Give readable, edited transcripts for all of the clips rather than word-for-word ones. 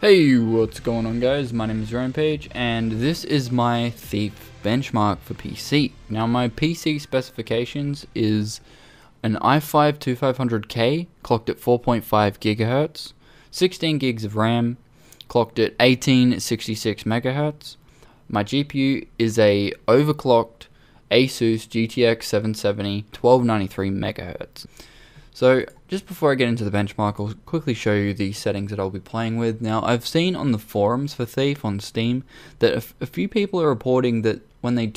Hey, what's going on guys? My name is Rampage and this is my Thief benchmark for PC. Now my PC specifications is an i5-2500K clocked at 4.5 GHz, 16 gigs of RAM, clocked at 1866 MHz. My GPU is a overclocked Asus GTX 770 1293 MHz. So just before I get into the benchmark, I'll quickly show you the settings that I'll be playing with. Now I've seen on the forums for Thief on Steam that a few people are reporting that when they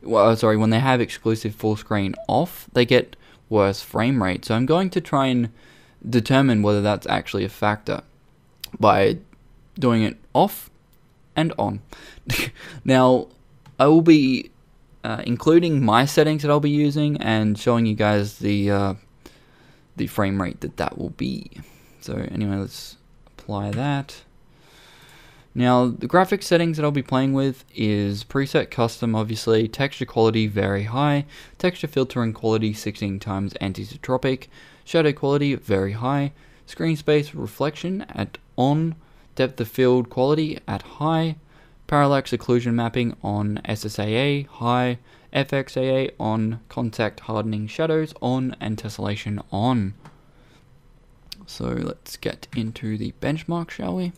when they have exclusive full screen off, they get worse frame rate. So I'm going to try and determine whether that's actually a factor by doing it off and on. Now I will be including my settings that I'll be using and showing you guys the frame rate that will be. So anyway, let's apply that. Now the graphics settings that I'll be playing with is preset custom, obviously, texture quality very high, texture filtering quality 16 times anisotropic, shadow quality very high, screen space reflection at on, depth of field quality at high, parallax occlusion mapping on SSAA high, FXAA on, contact hardening shadows on, and tessellation on. So let's get into the benchmark, shall we?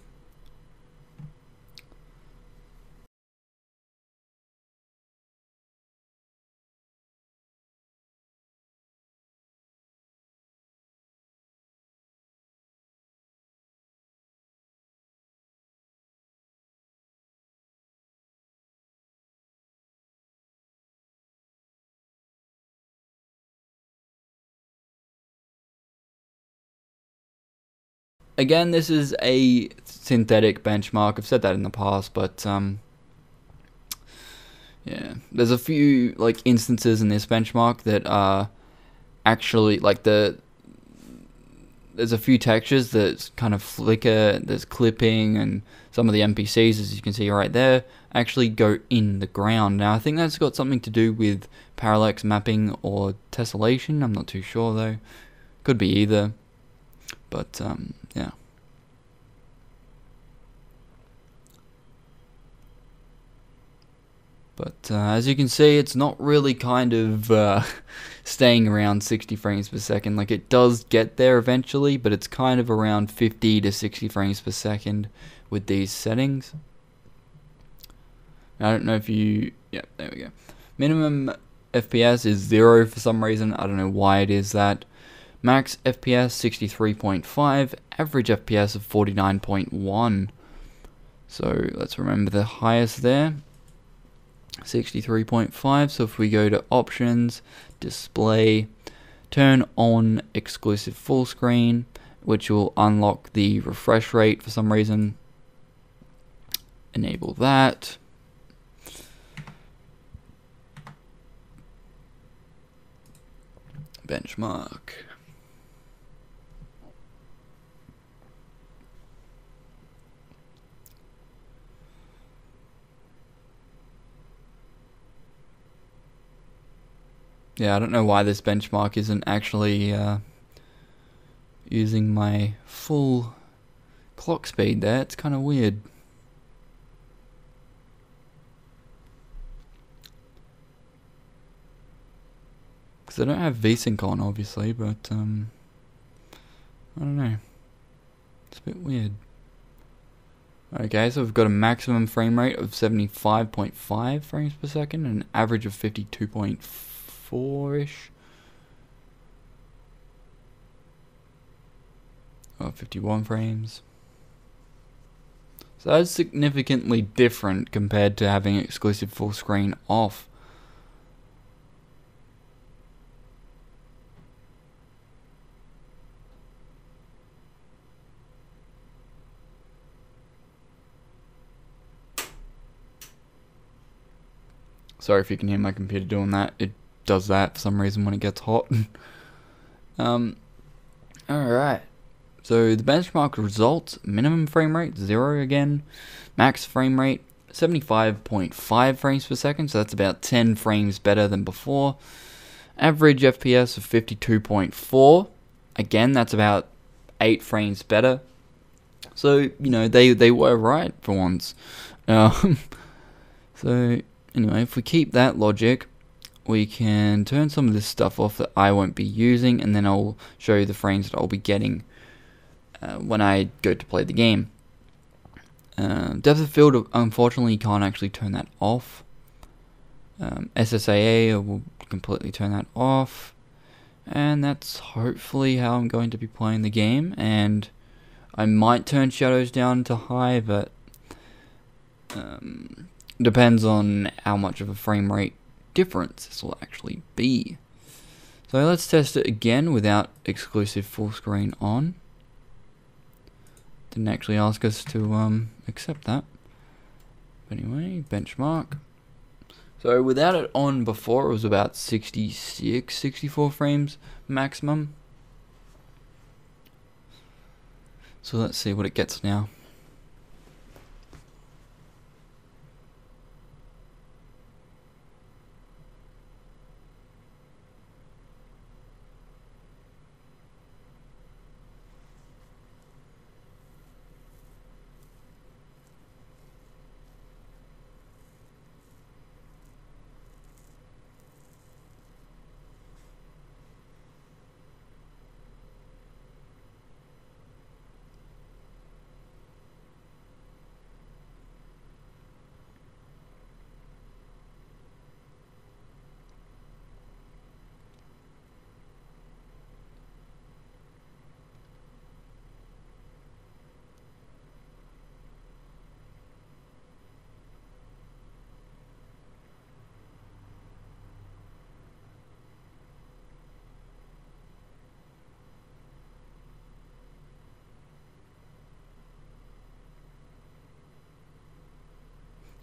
Again, this is a synthetic benchmark. I've said that in the past, but yeah, there's a few like instances in this benchmark that are actually like there's a few textures that kind of flicker, there's clipping, and some of the NPCs, as you can see right there, actually go in the ground. Now I think that's got something to do with parallax mapping or tessellation. I'm not too sure though. Could be either. But yeah. But as you can see, it's not really kind of staying around 60 frames per second. Like, it does get there eventually, but it's kind of around 50 to 60 frames per second with these settings. I don't know if you... Yeah, there we go. Minimum FPS is 0 for some reason. I don't know why it is that. Max FPS 63.5, average FPS of 49.1. So let's remember the highest there, 63.5. So if we go to options, display, turn on exclusive full screen, which will unlock the refresh rate for some reason. Enable that. Benchmark. Yeah, I don't know why this benchmark isn't actually using my full clock speed there. It's kind of weird. Because I don't have VSync on, obviously, but I don't know. It's a bit weird. Okay, so we've got a maximum frame rate of 75.5 frames per second and an average of 52.4-ish. Oh, 51 frames. So that's significantly different compared to having exclusive full screen off. Sorry if you can hear my computer doing that. It does that for some reason when it gets hot. Alright. So the benchmark results, minimum frame rate, 0 again. Max frame rate, 75.5 frames per second. So that's about 10 frames better than before. Average FPS of 52.4. Again, that's about 8 frames better. So, you know, they were right for once. So, anyway, if we keep that logic, we can turn some of this stuff off that I won't be using, and then I'll show you the frames that I'll be getting when I go to play the game. Depth of field, unfortunately, you can't actually turn that off. SSAA, I will completely turn that off. And that's hopefully how I'm going to be playing the game. And I might turn shadows down to high, but depends on how much of a frame rate difference this will actually be. So let's test it again without exclusive full screen on. Didn't actually ask us to accept that. But anyway, benchmark. So without it on before, it was about 66, 64 frames maximum. So let's see what it gets now.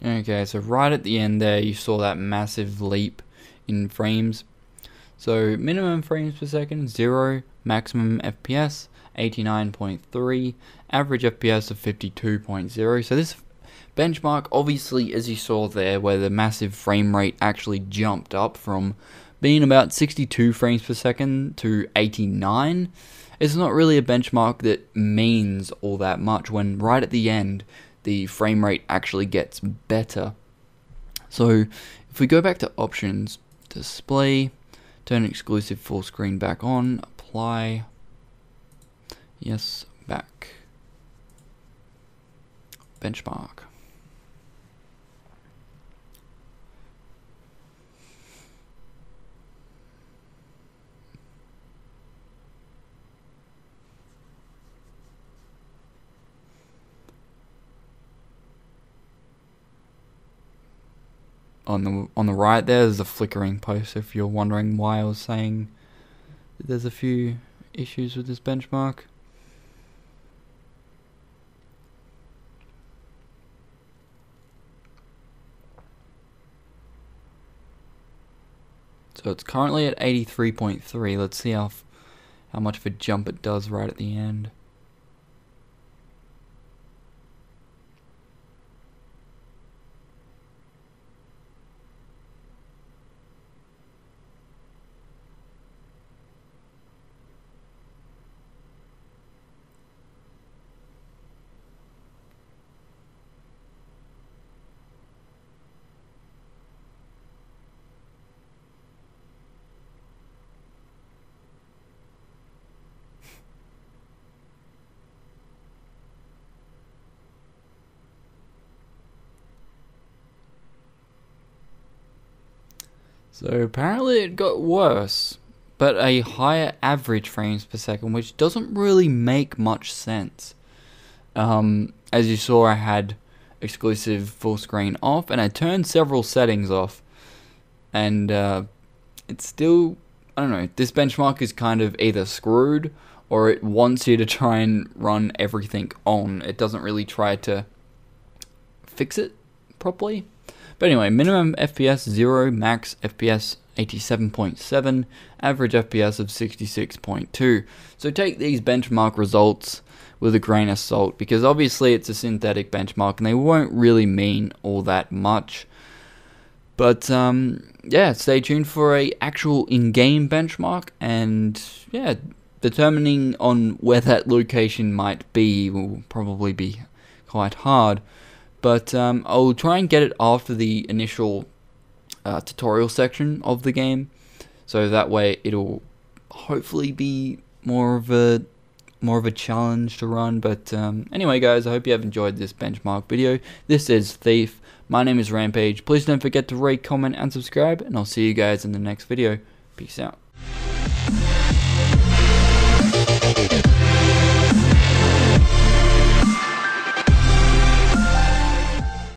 Okay, so right at the end there, you saw that massive leap in frames. So minimum frames per second, 0, maximum FPS, 89.3, average FPS of 52.0. So this benchmark, obviously, as you saw there, where the massive frame rate actually jumped up from being about 62 frames per second to 89, it's not really a benchmark that means all that much when right at the end, the frame rate actually gets better. So if we go back to options, display, turn exclusive full screen back on, apply, yes, back, benchmark. On the right there's a flickering post, if you're wondering why I was saying that there's a few issues with this benchmark. So it's currently at 83.3. Let's see how much of a jump it does right at the end. So apparently it got worse, but a higher average frames per second, which doesn't really make much sense. As you saw, I had exclusive full screen off, and I turned several settings off, and it's still, I don't know, this benchmark is kind of either screwed, or it wants you to try and run everything on. It doesn't really try to fix it properly. But anyway, minimum FPS 0, max FPS 87.7, average FPS of 66.2. So take these benchmark results with a grain of salt, because obviously it's a synthetic benchmark and they won't really mean all that much. But yeah, stay tuned for a actual in-game benchmark, and yeah, determining on where that location might be will probably be quite hard, but I'll try and get it after the initial tutorial section of the game, so that way it'll hopefully be more of a challenge to run. But anyway guys, I hope you have enjoyed this benchmark video. This is Thief. My name is Rampage. Please don't forget to rate, comment and subscribe, and I'll see you guys in the next video. Peace out.